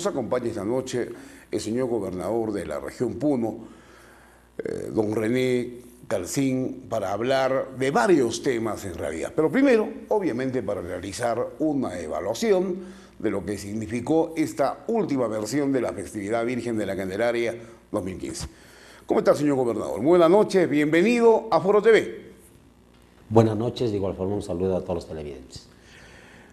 Nos acompaña esta noche el señor gobernador de la región Puno, don René Calcín, para hablar de varios temas en realidad. Pero primero, obviamente, para realizar una evaluación de lo que significó esta última versión de la festividad Virgen de la Candelaria 2015. ¿Cómo está, señor gobernador? Buenas noches, bienvenido a Foro TV. Buenas noches, de igual forma un saludo a todos los televidentes.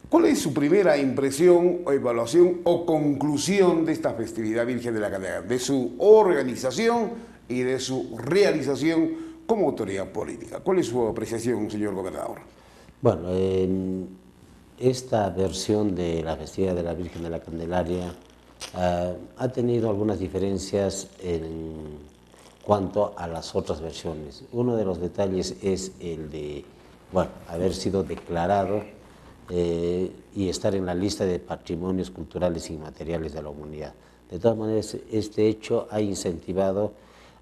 ¿Cuál es su primera impresión o evaluación o conclusión de esta festividad Virgen de la Candelaria, de su organización y de su realización como autoridad política? ¿Cuál es su apreciación, señor gobernador? Bueno, esta versión de la festividad de la Virgen de la Candelaria ha tenido algunas diferencias en cuanto a las otras versiones. Uno de los detalles es el de, bueno, haber sido declarado y estar en la lista de patrimonios culturales inmateriales de la humanidad. De todas maneras, este hecho ha incentivado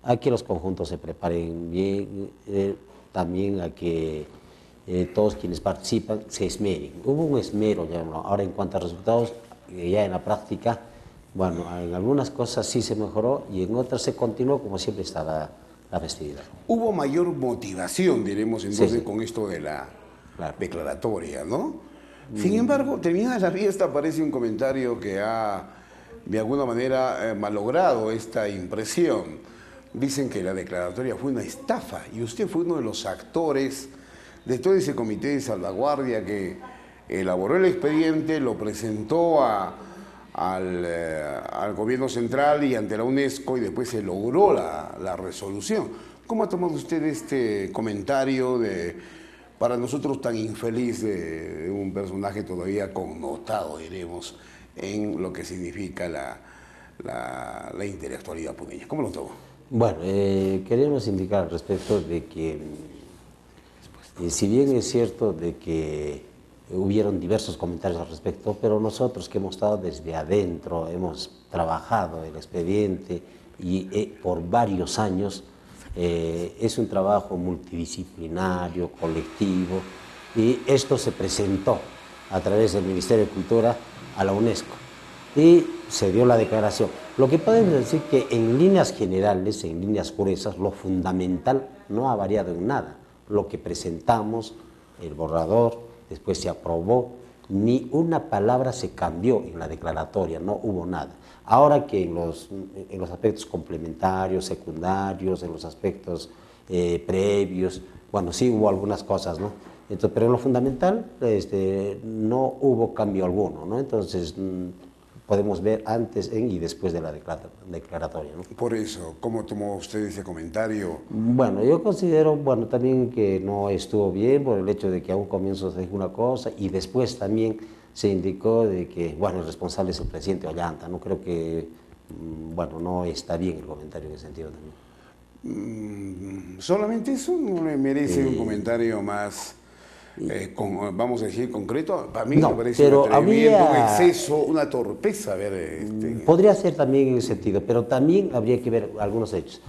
a que los conjuntos se preparen bien, también a que todos quienes participan se esmeren. Hubo un esmero, ya, ahora en cuanto a resultados, ya en la práctica, bueno, en algunas cosas sí se mejoró y en otras se continuó como siempre está la festividad. Hubo mayor motivación, diremos entonces, Sí. con esto de la Claro. declaratoria, ¿no? Sin embargo, terminada la fiesta aparece un comentario que ha, de alguna manera, malogrado esta impresión. Dicen que la declaratoria fue una estafa y usted fue uno de los actores de todo ese comité de salvaguardia que elaboró el expediente, lo presentó al gobierno central y ante la UNESCO y después se logró la resolución. ¿Cómo ha tomado usted este comentario para nosotros tan infeliz de un personaje todavía connotado, diremos, en lo que significa la intelectualidad puneña? ¿Cómo lo tomó? Bueno, queremos indicar al respecto de que, si bien es cierto de que hubieron diversos comentarios al respecto, pero nosotros que hemos estado desde adentro, hemos trabajado el expediente y por varios años, es un trabajo multidisciplinario, colectivo, y esto se presentó a través del Ministerio de Cultura a la UNESCO y se dio la declaración. Lo que podemos decir que en líneas generales, en líneas gruesas, lo fundamental no ha variado en nada. Lo que presentamos, el borrador, después se aprobó, ni una palabra se cambió en la declaratoria, no hubo nada. Ahora que en los aspectos complementarios, secundarios, en los aspectos previos, bueno, sí hubo algunas cosas, ¿no? Entonces, pero en lo fundamental no hubo cambio alguno, ¿no? Entonces, podemos ver antes y después de la declaratoria, ¿no? Por eso, ¿cómo tomó usted ese comentario? Bueno, yo considero, bueno, también que no estuvo bien por el hecho de que a un comienzo se dijo una cosa y después también se indicó de que, bueno, el responsable es el presidente Ollanta. No creo que, bueno, no está bien el comentario en ese sentido también. ¿Solamente eso no le merece un comentario más, vamos a decir, concreto? Para mí No, me parece pero un atrevimiento, un habría- exceso, una torpeza. A ver, Podría ser también en ese sentido, pero también habría que ver algunos hechos.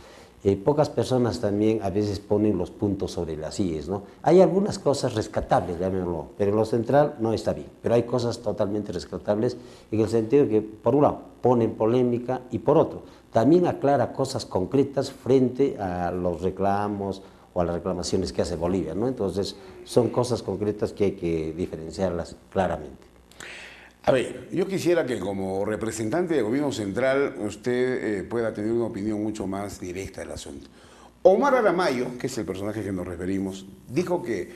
Pocas personas también a veces ponen los puntos sobre las IES, ¿no? Hay algunas cosas rescatables, llamémoslo, pero en lo central no está bien. Pero hay cosas totalmente rescatables en el sentido que, por un lado, ponen polémica y por otro, también aclara cosas concretas frente a los reclamos o a las reclamaciones que hace Bolivia, ¿no? Entonces, son cosas concretas que hay que diferenciarlas claramente. a ver, yo quisiera que como representante del gobierno central usted pueda tener una opinión mucho más directa del asunto. Omar Aramayo, que es el personaje que nos referimos, dijo que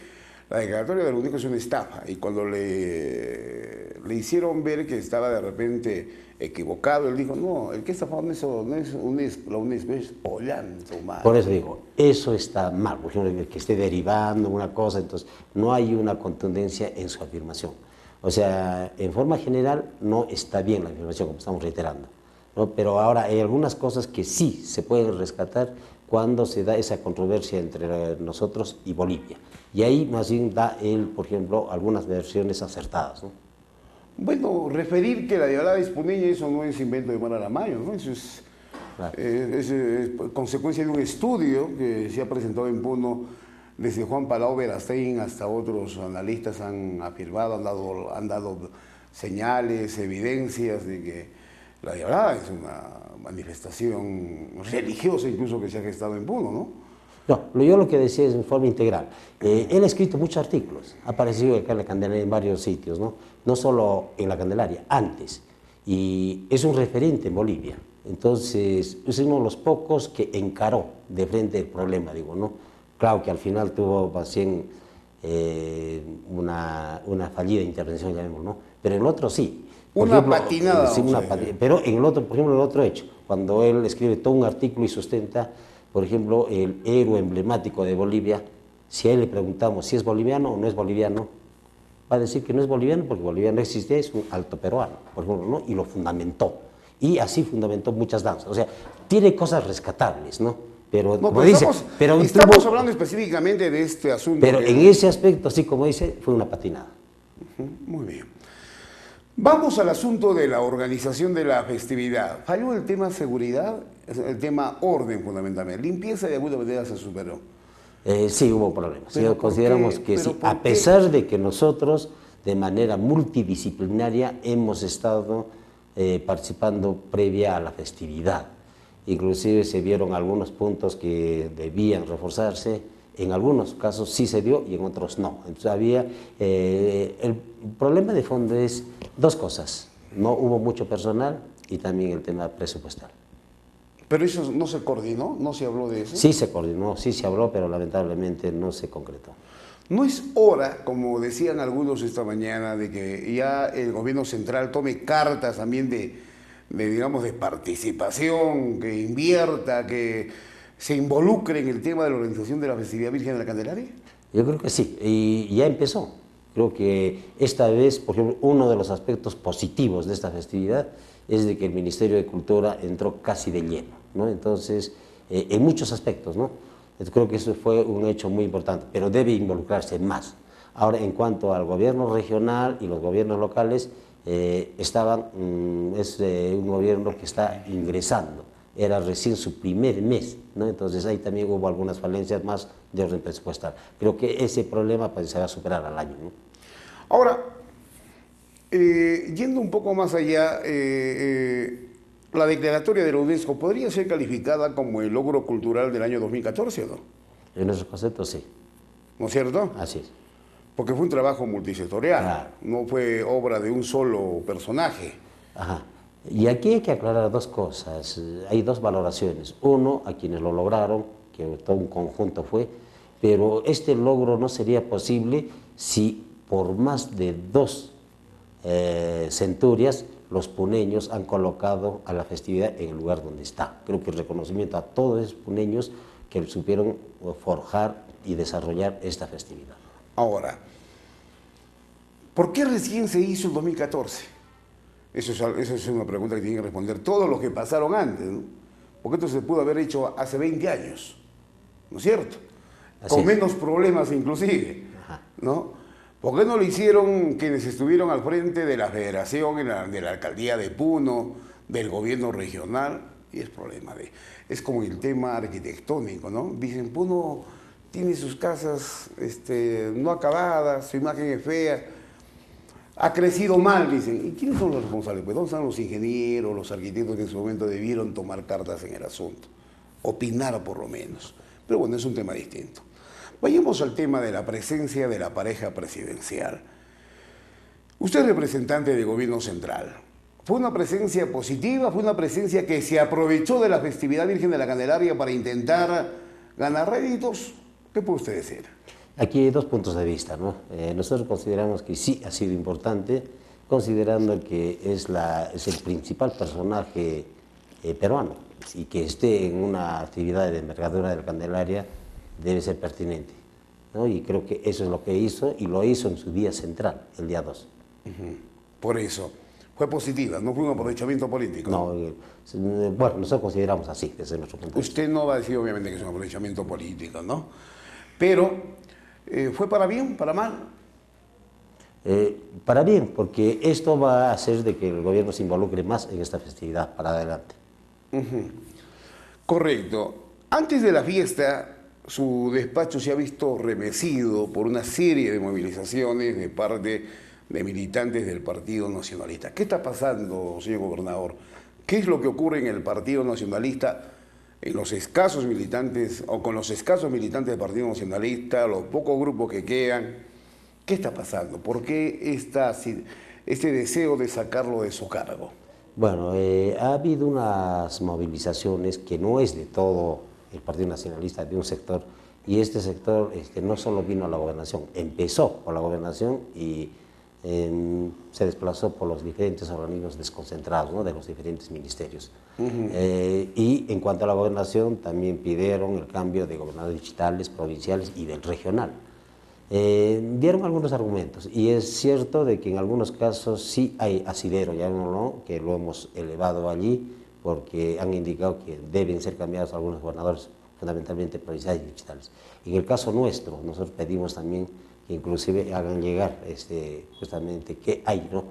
la declaratoria de la UNESCO es una estafa y cuando le hicieron ver que estaba de repente equivocado, él dijo, no, el que está falando no es UNESCO, la UNESCO es Ollanta Humala. Por eso digo, eso está mal, por ejemplo, que esté derivando una cosa, entonces no hay una contundencia en su afirmación. O sea, en forma general no está bien la afirmación, como estamos reiterando, ¿no? Pero ahora hay algunas cosas que sí se pueden rescatar cuando se da esa controversia entre nosotros y Bolivia. Y ahí más bien da él, por ejemplo, algunas versiones acertadas, ¿no? Bueno, referir que la diablada es puneña, eso no es invento de Omar Aramayo, ¿no? Eso es, Claro. es consecuencia de un estudio que se ha presentado en Puno. Desde Juan Palau Verastegui hasta otros analistas han afirmado, han dado señales, evidencias de que La Diablada es una manifestación religiosa incluso que se ha gestado en Puno, ¿no? No, yo lo que decía es en forma integral. Él ha escrito muchos artículos, ha aparecido acá en la Candelaria en varios sitios, ¿no? No solo en la Candelaria, antes. Y es un referente en Bolivia. Entonces, es uno de los pocos que encaró de frente el problema, digo, ¿no? Claro que al final tuvo más bien una fallida intervención, llamémoslo, ¿no? Pero el otro sí. Por Una ejemplo, patinada, sí, vamos a decir. pero en el otro, por ejemplo, el otro hecho, cuando él escribe todo un artículo y sustenta, por ejemplo, el héroe emblemático de Bolivia, si a él le preguntamos si es boliviano o no es boliviano, va a decir que no es boliviano porque boliviano no existe, es un alto peruano, por ejemplo, ¿no? Y lo fundamentó. Y así fundamentó muchas danzas. O sea, tiene cosas rescatables, ¿no? Pero, No, como pero dice, estamos hablando específicamente de este asunto. pero en ese aspecto, así como dice, fue una patinada. Muy bien. Vamos al asunto de la organización de la festividad. Falló el tema seguridad, el tema orden fundamentalmente. Limpieza de alguna manera se superó. Sí, hubo problemas. ¿Pero Sí, consideramos por qué? que ¿Pero sí, por a qué? pesar de que nosotros, de manera multidisciplinaria, hemos estado participando previa a la festividad. Inclusive se vieron algunos puntos que debían reforzarse, en algunos casos sí se dio y en otros no. Entonces había, el problema de fondo es dos cosas, no hubo mucho personal y también el tema presupuestal. Pero eso no se coordinó, no se habló de eso. Sí se coordinó, sí se habló, pero lamentablemente no se concretó. No es hora, como decían algunos esta mañana, de que ya el gobierno central tome cartas también digamos, de participación, que invierta, que se involucre en el tema de la organización de la festividad Virgen de la Candelaria. Yo creo que sí, y ya empezó. Creo que esta vez, por ejemplo, uno de los aspectos positivos de esta festividad es de que el Ministerio de Cultura entró casi de lleno, ¿no? Entonces, en muchos aspectos, ¿no? Entonces, creo que eso fue un hecho muy importante, pero debe involucrarse más. Ahora, en cuanto al gobierno regional y los gobiernos locales, es un gobierno que está ingresando, era recién su primer mes, ¿no? Entonces ahí también hubo algunas falencias más de orden presupuestal. Creo que ese problema pues, se va a superar al año, ¿no? Ahora, yendo un poco más allá, la declaratoria de la UNESCO podría ser calificada como el logro cultural del año 2014, ¿o no? En nuestro concepto sí, ¿No es cierto? así es. Porque fue un trabajo multisectorial, Claro. no fue obra de un solo personaje. Ajá. Y aquí hay que aclarar dos cosas, hay dos valoraciones. Uno, a quienes lo lograron, que todo un conjunto fue, pero este logro no sería posible si por más de dos centurias los puneños han colocado a la festividad en el lugar donde está. Creo que el reconocimiento a todos esos puneños que supieron forjar y desarrollar esta festividad. Ahora, ¿por qué recién se hizo el 2014? Eso es una pregunta que tienen que responder todos los que pasaron antes, ¿no? Porque esto se pudo haber hecho hace 20 años, ¿no es cierto? Así Con es. menos problemas inclusive, Ajá. ¿no? ¿Por qué no lo hicieron quienes estuvieron al frente de la federación, de la alcaldía de Puno, del gobierno regional? Y es problema es como el tema arquitectónico, ¿no? Dicen, Puno tiene sus casas no acabadas, su imagen es fea, ha crecido mal, dicen. ¿Y quiénes son los responsables? Pues ¿dónde están los ingenieros, los arquitectos que en su momento debieron tomar cartas en el asunto? Opinar por lo menos. Pero bueno, es un tema distinto. Vayamos al tema de la presencia de la pareja presidencial. Usted es representante del gobierno central. ¿Fue una presencia positiva? ¿Fue una presencia que se aprovechó de la festividad Virgen de la Candelaria para intentar ganar réditos? ¿Qué puede usted decir? Aquí hay dos puntos de vista, ¿no? Nosotros consideramos que sí ha sido importante, considerando que es el principal personaje peruano y que esté en una actividad de envergadura de la Candelaria debe ser pertinente, ¿no? Y creo que eso es lo que hizo y lo hizo en su día central, el día 2. Por eso, fue positiva, no fue un aprovechamiento político. No, bueno, nosotros consideramos así, desde nuestro punto de vista. Usted no va a decir obviamente que es un aprovechamiento político, ¿no? Pero, ¿fue para bien, para mal? Para bien, porque esto va a hacer de que el gobierno se involucre más en esta festividad para adelante. Correcto. Antes de la fiesta, su despacho se ha visto remecido por una serie de movilizaciones de parte de militantes del Partido Nacionalista. ¿Qué está pasando, señor gobernador? ¿Qué es lo que ocurre en el Partido Nacionalista, en los escasos militantes, o con los escasos militantes del Partido Nacionalista, los pocos grupos que quedan? ¿Qué está pasando? ¿Por qué este deseo de sacarlo de su cargo? Bueno, ha habido unas movilizaciones que no es de todo el Partido Nacionalista, de un sector, y este sector no solo vino a la gobernación, empezó por la gobernación y se desplazó por los diferentes organismos desconcentrados, ¿no?, de los diferentes ministerios. Y en cuanto a la gobernación, también pidieron el cambio de gobernadores digitales, provinciales y del regional. Dieron algunos argumentos, y es cierto de que en algunos casos sí hay asidero, ya no, que lo hemos elevado allí, porque han indicado que deben ser cambiados algunos gobernadores, fundamentalmente provinciales y digitales. En el caso nuestro, nosotros pedimos también que inclusive hagan llegar justamente qué hay, ¿no?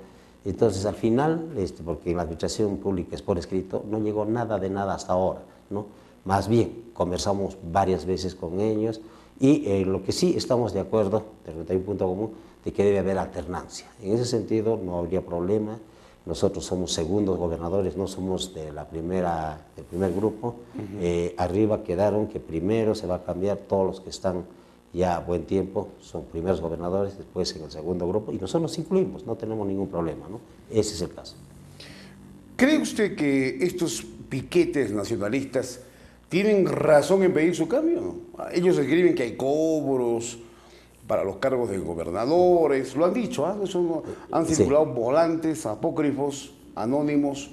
Entonces, al final, porque en la administración pública es por escrito, no llegó nada de nada hasta ahora, ¿no? Más bien, conversamos varias veces con ellos, y lo que sí estamos de acuerdo, hay un punto común, de que debe haber alternancia. En ese sentido no habría problema. Nosotros somos segundos gobernadores, no somos del primer grupo. Arriba quedaron que primero se va a cambiar todos los que están ya a buen tiempo, son primeros gobernadores, después en el segundo grupo, y nosotros nos incluimos, no tenemos ningún problema, ¿no? Ese es el caso. ¿Cree usted que estos piquetes nacionalistas tienen razón en pedir su cambio? Ellos escriben que hay cobros para los cargos de gobernadores, lo han dicho, han circulado volantes apócrifos, anónimos.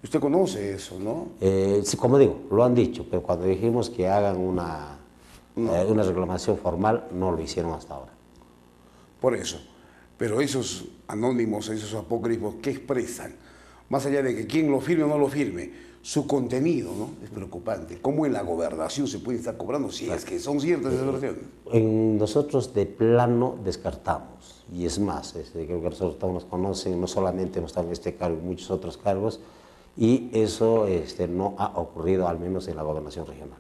Usted conoce eso, ¿no? Sí, como digo, lo han dicho, pero cuando dijimos que hagan una reclamación formal, no lo hicieron hasta ahora. Por eso. Pero esos anónimos, esos apócrifos, ¿qué expresan? Más allá de que quien lo firme o no lo firme, su contenido, ¿no?, es preocupante. ¿Cómo en la gobernación se puede estar cobrando si es que son ciertas esas versiones? Nosotros de plano descartamos, y es más, creo que nosotros todos nos conocen, no solamente hemos estado en este cargo, en muchos otros cargos, y eso no ha ocurrido, al menos en la gobernación regional.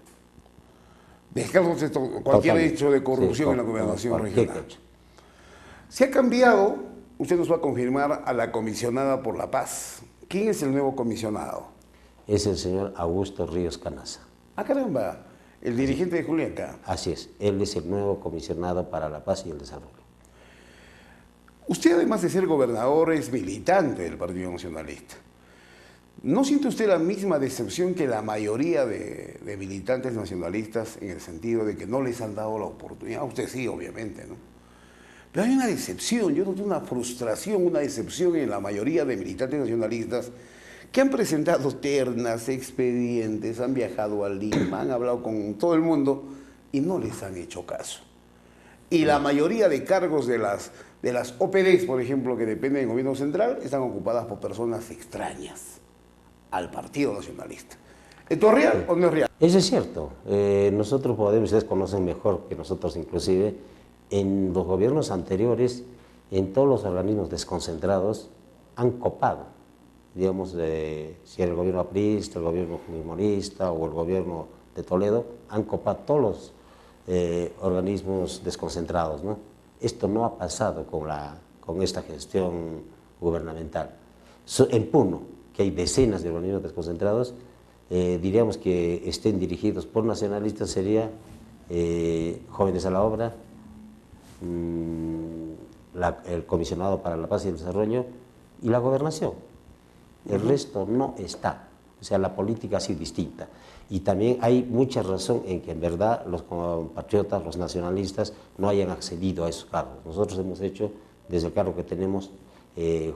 Descartamos cualquier hecho de corrupción en la gobernación regional. Se ha cambiado, usted nos va a confirmar, a la comisionada por la paz. ¿Quién es el nuevo comisionado? Es el señor Augusto Ríos Canaza. Ah, caramba, el dirigente de Juliaca. Así es, él es el nuevo comisionado para la paz y el desarrollo. Usted, además de ser gobernador, es militante del Partido Nacionalista. ¿No siente usted la misma decepción que la mayoría de militantes nacionalistas, en el sentido de que no les han dado la oportunidad? A usted sí, obviamente, ¿no? Pero hay una decepción, yo noto una frustración, una decepción en la mayoría de militantes nacionalistas que han presentado ternas, expedientes, han viajado a Lima, han hablado con todo el mundo y no les han hecho caso. Y la mayoría de cargos de las OPDs, por ejemplo, que dependen del gobierno central, están ocupadas por personas extrañas al Partido Nacionalista. ¿Esto es real o no es real? Eso es cierto. Nosotros podemos, ustedes conocen mejor que nosotros inclusive, en los gobiernos anteriores, en todos los organismos desconcentrados, han copado. Digamos, si era el gobierno aprista, el gobierno fujimorista o el gobierno de Toledo, han copado todos los organismos desconcentrados, ¿no? Esto no ha pasado con esta gestión gubernamental. En Puno, que hay decenas de organismos desconcentrados, diríamos que estén dirigidos por nacionalistas, sería Jóvenes a la Obra, el Comisionado para la Paz y el Desarrollo y la Gobernación. El resto no está, o sea, la política ha sido distinta. Y también hay mucha razón en que en verdad los compatriotas, los nacionalistas, no hayan accedido a esos cargos. Nosotros hemos hecho, desde el cargo que tenemos,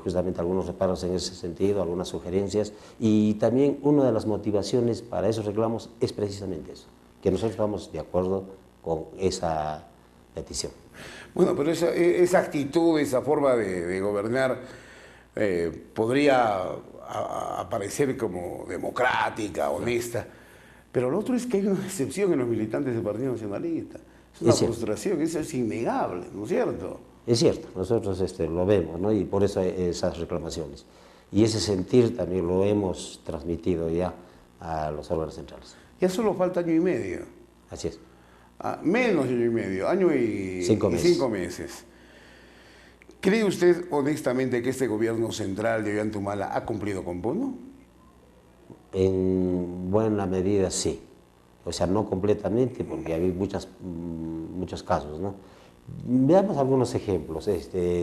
justamente algunos reparos en ese sentido, algunas sugerencias, y también una de las motivaciones para esos reclamos es precisamente eso, que nosotros estamos de acuerdo con esa petición. Bueno, pero esa actitud, esa forma de gobernar podría aparecer como democrática, honesta, pero lo otro es que hay una decepción en los militantes del Partido Nacionalista. Es una frustración, eso es innegable, ¿no es cierto? Es cierto, nosotros lo vemos, ¿no? Y por eso hay esas reclamaciones. Y ese sentir también lo hemos transmitido ya a los órganos centrales. Ya solo falta año y medio. Así es. Menos de año y medio, año y 5 meses. 5 meses. ¿Cree usted honestamente que este gobierno central de Ollanta Humala ha cumplido con Puno? En buena medida sí, o sea, no completamente porque hay muchos casos, ¿no? Veamos algunos ejemplos.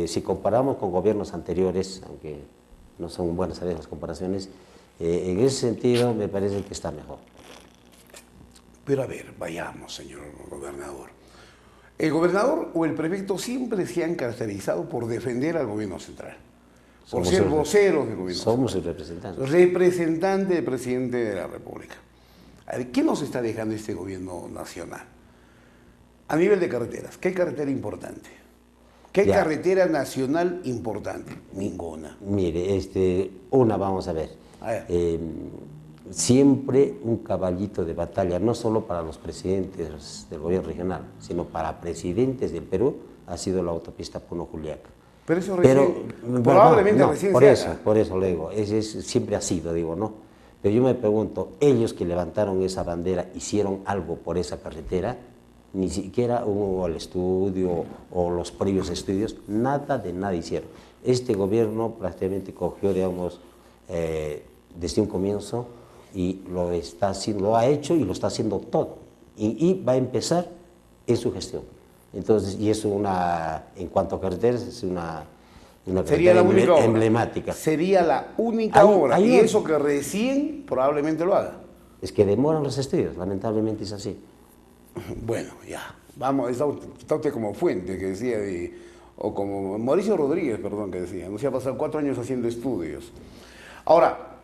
Si comparamos con gobiernos anteriores, aunque no son buenas a veces las comparaciones, en ese sentido me parece que está mejor. Pero a ver, vayamos, señor gobernador. El gobernador o el prefecto siempre se han caracterizado por defender al gobierno central, por ser voceros del gobierno central. Somos el representante. Representante del presidente de la República. A ver, ¿qué nos está dejando este gobierno nacional? A nivel de carreteras, ¿qué carretera importante? ¿Qué carretera nacional importante? Ninguna. Mire, vamos a ver. A ver. Siempre un caballito de batalla, no solo para los presidentes del gobierno regional, sino para presidentes del Perú, ha sido la autopista Puno-Juliaca. Pero eso probablemente recién por eso le digo, siempre ha sido, digo, ¿no? Pero yo me pregunto, ellos que levantaron esa bandera, ¿hicieron algo por esa carretera? Ni siquiera hubo el estudio o los previos estudios, nada de nada hicieron. Este gobierno prácticamente cogió, digamos, desde un comienzo y lo ha hecho y lo está haciendo todo. Y va a empezar en su gestión. Entonces, y es en cuanto a carreteras, es una sería la única emblemática. Sería la única obra, y eso que recién probablemente lo haga. Es que demoran los estudios, lamentablemente es así. Bueno, ya, vamos, está usted como Fuente, que decía, o como Mauricio Rodríguez, perdón, que decía, nos ha pasado 4 años haciendo estudios. Ahora,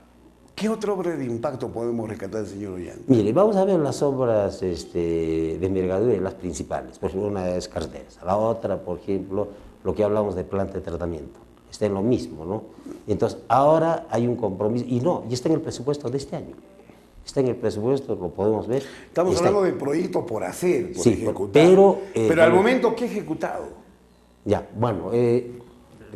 ¿qué otra obra de impacto podemos rescatar, señor Ollanta? Mire, vamos a ver las obras de envergadura y las principales. Por ejemplo, una es carreteras. La otra, por ejemplo, lo que hablamos de planta de tratamiento. Está en lo mismo, ¿no? Entonces, ahora hay un compromiso, y está en el presupuesto de este año. Está en el presupuesto, lo podemos ver. Estamos hablando de proyectos por hacer, por ejecutar. Pero al momento, ¿qué ejecutado? Ya, bueno,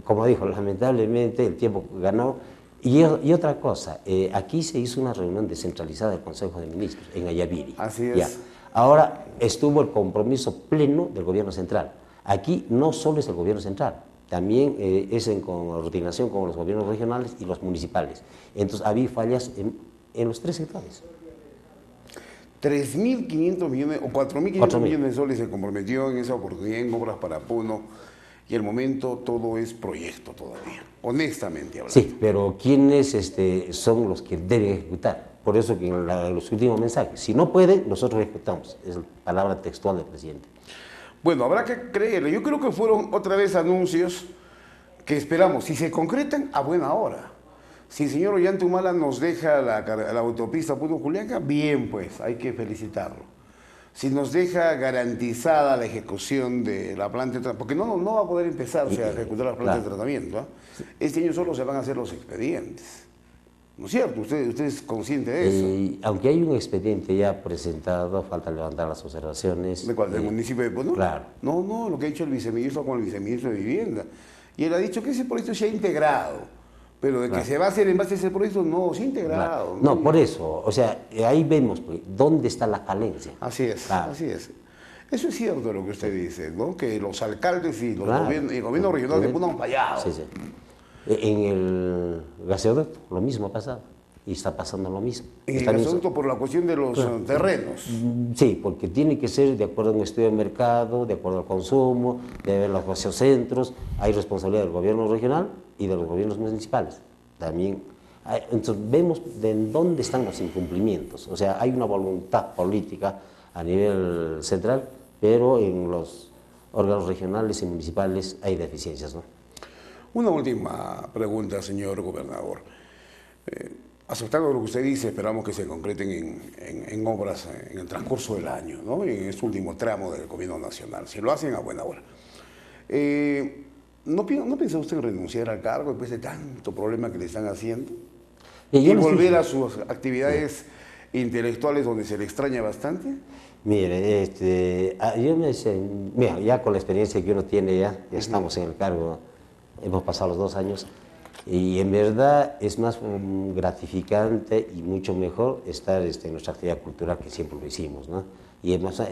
como dijo, lamentablemente el tiempo ganó. Y otra cosa, aquí se hizo una reunión descentralizada del Consejo de Ministros en Ayaviri. Así es. Ya. Ahora estuvo el compromiso pleno del gobierno central. Aquí no solo es el gobierno central, también es en coordinación con los gobiernos regionales y los municipales. Entonces había fallas en los 3 sectores. 3.500 millones o 4.500 millones de soles se comprometió en esa oportunidad en obras para Puno, y el momento todo es proyecto todavía, honestamente hablando. Sí, pero ¿quiénes son los que deben ejecutar? Por eso que en los últimos mensajes, si no pueden, nosotros ejecutamos, es la palabra textual del presidente. Bueno, habrá que creerle. Yo creo que fueron otra vez anuncios que esperamos, si se concretan, a buena hora. Si el señor Ollanta Humala nos deja la autopista Puno-Juliaca, bien, pues, hay que felicitarlo. Si nos deja garantizada la ejecución de la planta de tratamiento, porque no va a poder empezarse a ejecutar la planta de tratamiento, ¿eh? Este año solo se van a hacer los expedientes. ¿No es cierto? Usted es consciente de eso. Aunque hay un expediente ya presentado, falta levantar las observaciones. ¿De cuál? ¿Del municipio de Puno? Claro. No, lo que ha dicho el viceministro con el viceministro de Vivienda. Y él ha dicho que ese proyecto se ha integrado. Pero de que se va a hacer en base a ese proyecto, no, se ha integrado. Claro. No, por eso, o sea, ahí vemos pues, dónde está la falencia. Así es, así es. Eso es cierto lo que usted dice, ¿no? Que los alcaldes y los el gobierno regional de Puno han fallado. Sí, sí. En el gasoducto, lo mismo ha pasado. Y está pasando lo mismo. En el gasoducto por la cuestión de los terrenos. Sí, porque tiene que ser de acuerdo a un estudio de mercado, de acuerdo al consumo, de ver los gaseocentros. Hay responsabilidad del gobierno regional y de los gobiernos municipales. También. Entonces vemos de dónde están los incumplimientos. O sea, hay una voluntad política a nivel central, pero en los órganos regionales y municipales hay deficiencias, ¿no? Una última pregunta, señor gobernador. Aceptando lo que usted dice, esperamos que se concreten en obras en el transcurso del año, ¿no? En este último tramo del gobierno nacional. Si lo hacen, a buena hora. ¿No piensa usted en renunciar al cargo después de tanto problema que le están haciendo? ¿Y volver a sus actividades intelectuales donde se le extraña bastante? Mire, mira, ya con la experiencia que uno tiene ya estamos en el cargo, hemos pasado los 2 años, y en verdad es más gratificante y mucho mejor estar en nuestra actividad cultural, que siempre lo hicimos, ¿no? Y además,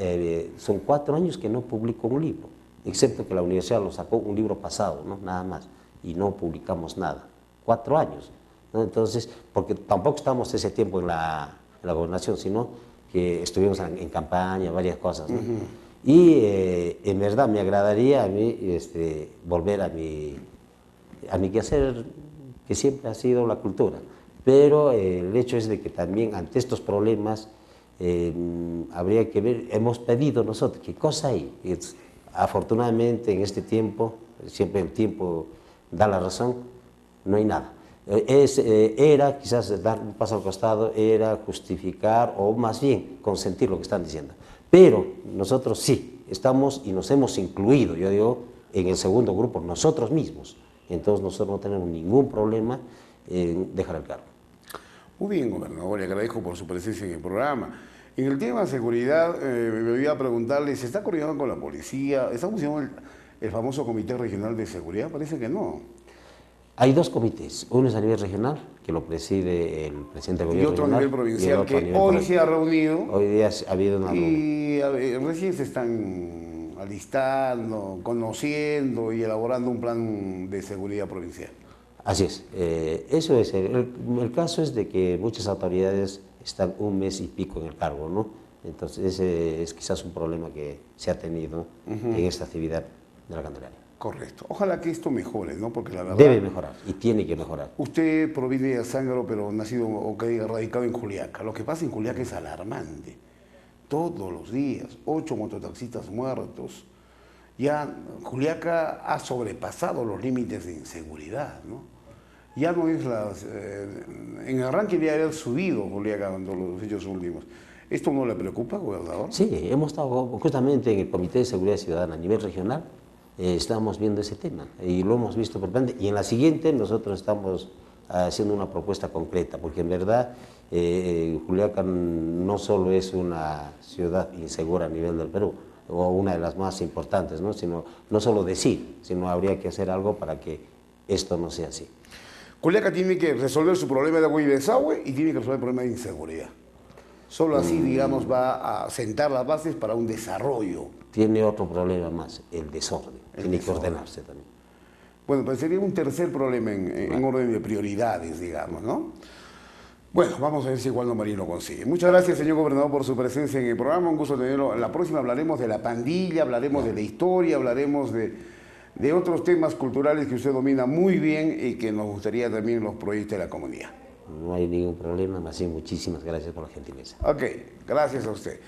son 4 años que no publico un libro, excepto que la universidad lo sacó un libro pasado, ¿no? Nada más, y no publicamos nada. 4 años. ¿no? Entonces, porque tampoco estamos ese tiempo en la gobernación, sino que estuvimos en campaña, varias cosas, ¿no? Y en verdad me agradaría a mí volver a mi quehacer, que siempre ha sido la cultura. Pero el hecho es de que también ante estos problemas habría que ver, hemos pedido nosotros, ¿qué cosa hay? Afortunadamente en este tiempo, siempre el tiempo da la razón, no hay nada. Era quizás dar un paso al costado, era justificar o más bien consentir lo que están diciendo. Pero nosotros sí, estamos y nos hemos incluido, yo digo, en el segundo grupo, nosotros mismos. Entonces nosotros no tenemos ningún problema en dejar el cargo. Muy bien, gobernador, le agradezco por su presencia en el programa. En el tema de seguridad, me voy a preguntarle, ¿se está coordinando con la policía? ¿Está funcionando el famoso Comité Regional de Seguridad? Parece que no. Hay dos comités, uno es a nivel regional, que lo preside el presidente del Y gobierno otro a regional, nivel provincial, que nivel hoy se ha reunido. Hoy día ha habido una reunión. Y recién se están alistando, conociendo y elaborando un plan de seguridad provincial. Así es. Eso es. El caso es de que muchas autoridades están un mes y pico en el cargo, ¿no? Entonces ese es quizás un problema que se ha tenido en esta actividad de la Candelaria. Correcto. Ojalá que esto mejore, ¿no? Porque la verdad... Debe mejorar y tiene que mejorar. Usted proviene de Azángaro, pero nacido o que diga radicado en Juliaca. Lo que pasa en Juliaca es alarmante. Todos los días, 8 mototaxistas muertos. Ya Juliaca ha sobrepasado los límites de inseguridad, ¿no? Ya no es las... en arranque ya había subido Juliaca cuando los hechos últimos. ¿Esto no le preocupa, gobernador? Sí, hemos estado justamente en el Comité de Seguridad Ciudadana a nivel regional, estamos viendo ese tema y lo hemos visto perfectamente. Y en la siguiente nosotros estamos haciendo una propuesta concreta, porque en verdad Juliaca no solo es una ciudad insegura a nivel del Perú, o una de las más importantes, ¿no? Sino, no solo decir, sino habría que hacer algo para que esto no sea así. Juliaca tiene que resolver su problema de agua y desagüe y tiene que resolver el problema de inseguridad. Solo así, digamos, va a sentar las bases para un desarrollo. Tiene otro problema más, el desorden. Tiene que ordenarse también. Bueno, pues sería un tercer problema en orden de prioridades, digamos, ¿no? Bueno, vamos a ver si Waldo Marín lo consigue. Muchas gracias, señor gobernador, por su presencia en el programa. Un gusto tenerlo. En la próxima hablaremos de la pandilla, hablaremos de la historia, hablaremos de otros temas culturales que usted domina muy bien y que nos gustaría también los proyectos de la comunidad. No hay ningún problema, más bien muchísimas gracias por la gentileza. Ok, gracias a usted.